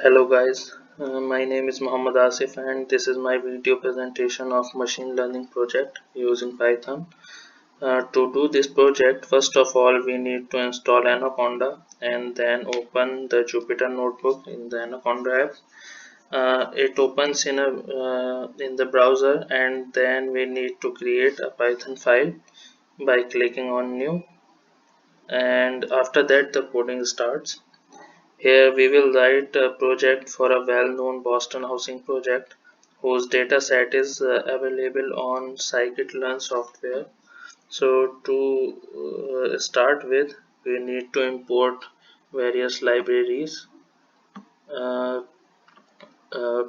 Hello guys, my name is Mohammed Asif and this is my video presentation of machine learning project using Python. To do this project, first of all we need to install Anaconda and then open the Jupyter notebook in the Anaconda app. It opens in the browser and then we need to create a Python file by clicking on new, and after that the coding starts. Here we will write a project for a well-known Boston housing project whose data set is available on scikit-learn software. So to start with, we need to import various libraries, uh, uh,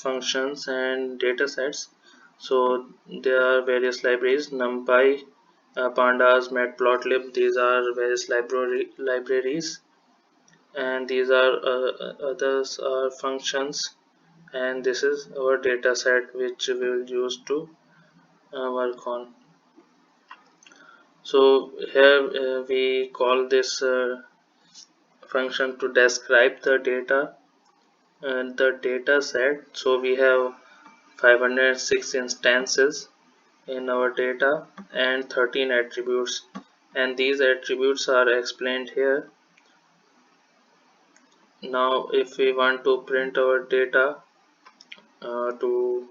functions, and datasets. So there are various libraries: NumPy, Pandas, Matplotlib. These are various libraries, and these are others are functions, and this is our data set which we will use to work on. So here we call this function to describe the data and the data set. So we have 506 instances in our data and 13 attributes, and these attributes are explained here. Now if we want to print our data to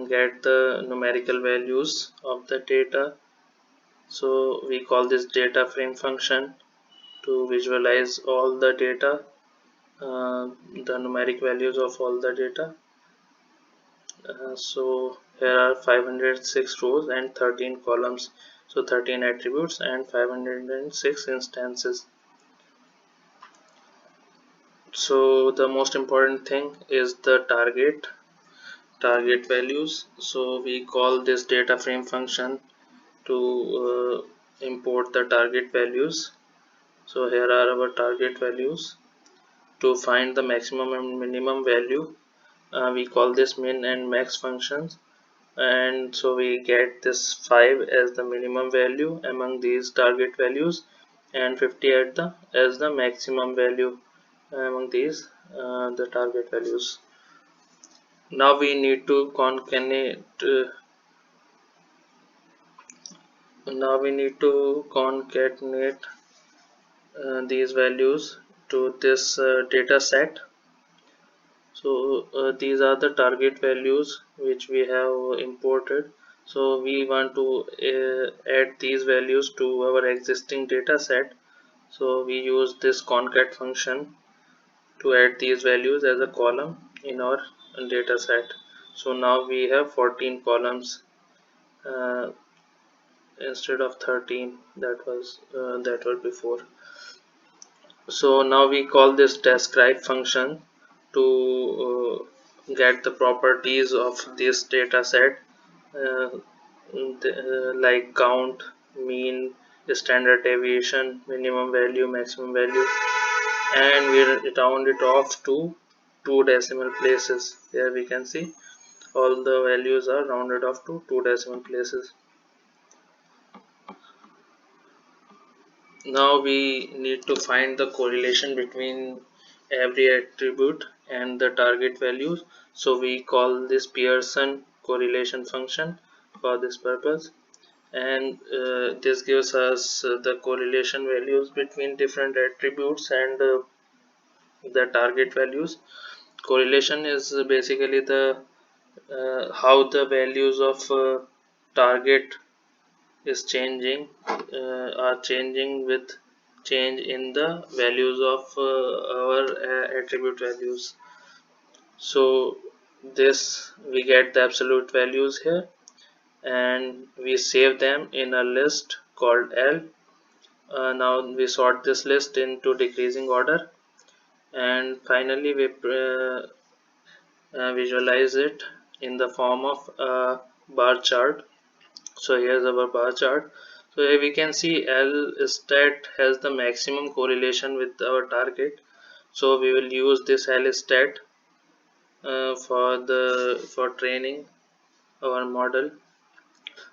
get the numerical values of the data, so we call this data frame function to visualize all the data, the numeric values of all the data. So here are 506 rows and 13 columns, so 13 attributes and 506 instances. So the most important thing is the target values. So we call this data frame function to import the target values. So here are our target values. To find the maximum and minimum value, we call this min and max functions, and so we get this 5 as the minimum value among these target values and 50 as the maximum value among these the target values. Now we need to concatenate these values to this data set. So these are the target values which we have imported. So we want to add these values to our existing data set. So we use this concat function to add these values as a column in our data set. So now we have 14 columns uh, instead of 13 that were before. So now we call this describe function to get the properties of this data set, uh, like count, mean, standard deviation, minimum value, maximum value, and we round it off to 2 decimal places. Here we can see all the values are rounded off to 2 decimal places. Now we need to find the correlation between every attribute and the target values. So we call this Pearson correlation function for this purpose, and this gives us the correlation values between different attributes and the target values. Correlation is basically the how the values of target is changing are changing with change in the values of our attribute values. So this we get the absolute values here, and we save them in a list called L. Now we sort this list into decreasing order, and finally we visualize it in the form of a bar chart. So here's our bar chart. So here we can see L stat has the maximum correlation with our target. So we will use this L stat for training our model.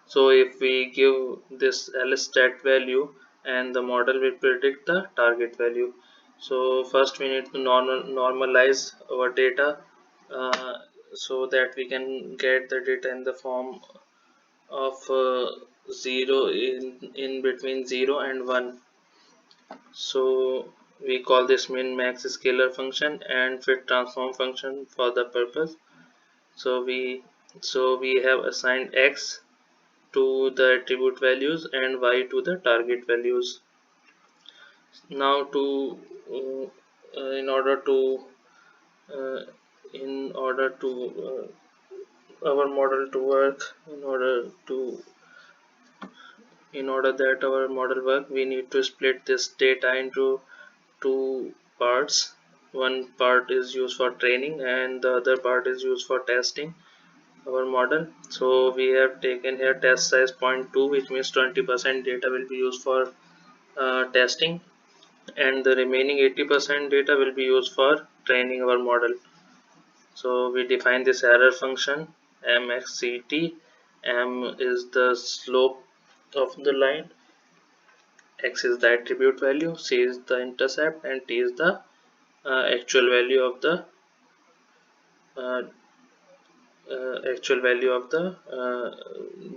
So if we give this L stat value, and the model will predict the target value. So first we need to normalize our data, uh, so that we can get the data in the form of 0 in between 0 and 1. So we call this min max scalar function and fit transform function for the purpose. So we have assigned x to the attribute values and y to the target values. Now to in order to uh, our model to work, in order that our model work, we need to split this data into two parts. One part is used for training and the other part is used for testing our model. So we have taken here test size 0.2, which means 20% data will be used for testing, and the remaining 80% data will be used for training our model. So we define this error function mxct. M is the slope of the line, x is the attribute value, c is the intercept, and t is the actual value of the uh,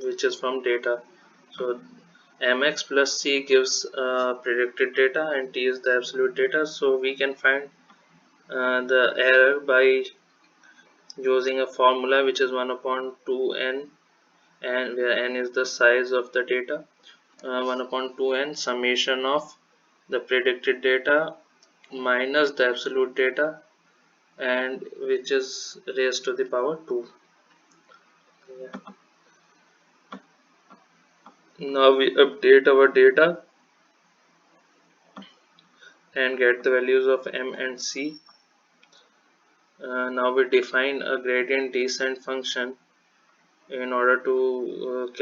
which is from data. So mx plus c gives predicted data and t is the absolute data. So we can find the error by using a formula which is 1 upon 2n, and where n is the size of the data. 1 upon 2n summation of the predicted data minus the absolute data, and which is raised to the power 2. Yeah. Now we update our data and get the values of m and c. Now we define a gradient descent function in order to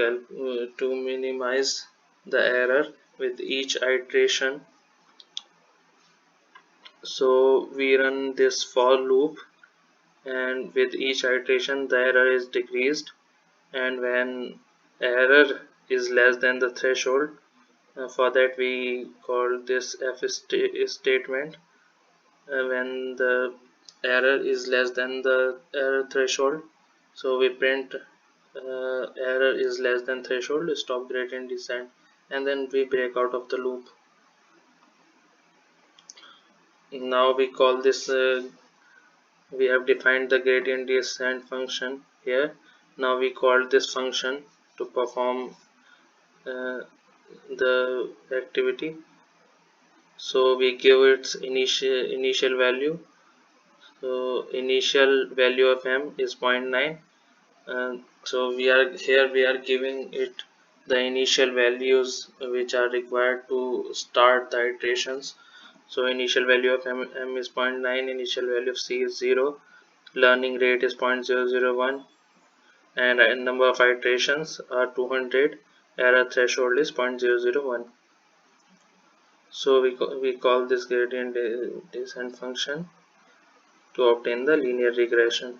minimize the error with each iteration. So we run this for loop, and with each iteration the error is decreased, and when error is less than the threshold, for that we call this if statement. When the error is less than the error threshold, so we print error is less than threshold, stop gradient descent, and then we break out of the loop. Now we call this we have defined the gradient descent function here. Now we call this function to perform uh, the activity. So we give its initial value. So initial value of m is 0.9. So we are giving it the initial values which are required to start the iterations. So initial value of m is 0.9, initial value of c is 0, learning rate is 0.001, and number of iterations are 200, error threshold is 0.001. So we call this gradient descent function to obtain the linear regression.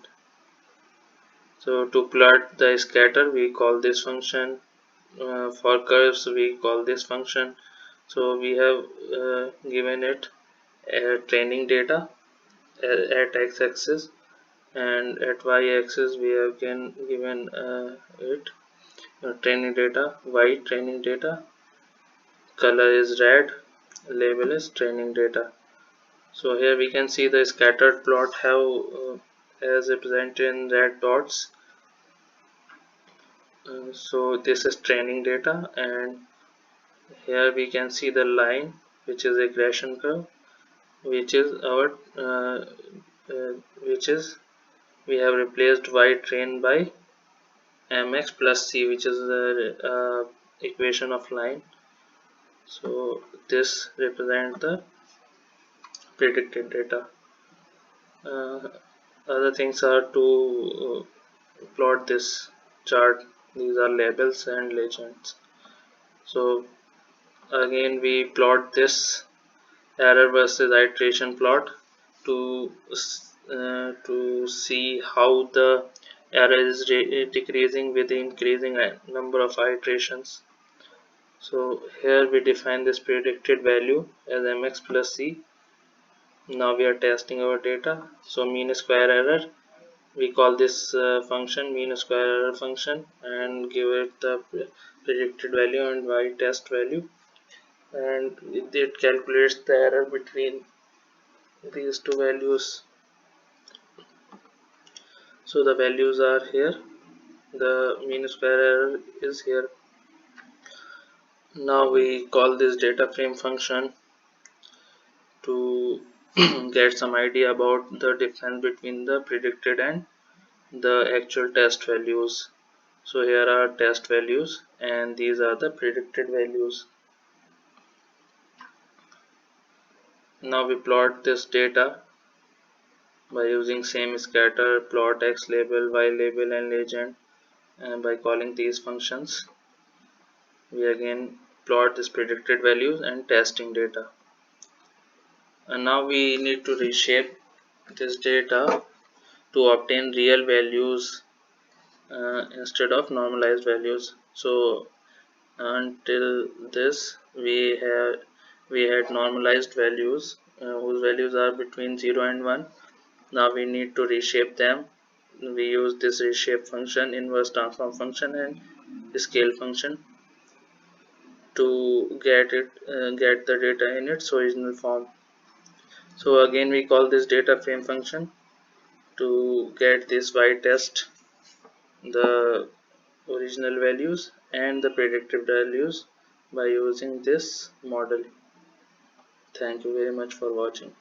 So to plot the scatter, we call this function. For curves, we call this function. So we have given it training data at x-axis, and at y-axis we have given it training data, y training data, color is red, label is training data. So here we can see the scattered plot as represented in red dots. So this is training data, and here we can see the line which is a regression curve, which is our uh, which is we have replaced y train by mx plus c, which is the equation of line. So this represents the predicted data. uh, Other things are to plot this chart. These are labels and legends. So again we plot this error versus iteration plot to see how the error is decreasing with the increasing number of iterations. So here we define this predicted value as mx plus c, Now we are testing our data. So mean square error, we call this function mean square error function and give it the predicted value and y test value, and it calculates the error between these two values. So the values are here, the mean square error is here. Now we call this data frame function to get some idea about the difference between the predicted and the actual test values. So here are test values and these are the predicted values. Now we plot this data by using same scatter, plot, x label, y label and legend, and by calling these functions we again plot this predicted values and testing data. And now we need to reshape this data to obtain real values instead of normalized values. So until this we had normalized values whose values are between 0 and 1. Now we need to reshape them. We use this reshape function, inverse transform function and scale function to get the data in its original form. So again we call this data frame function to get this y test, the original values and the predicted values by using this model. Thank you very much for watching.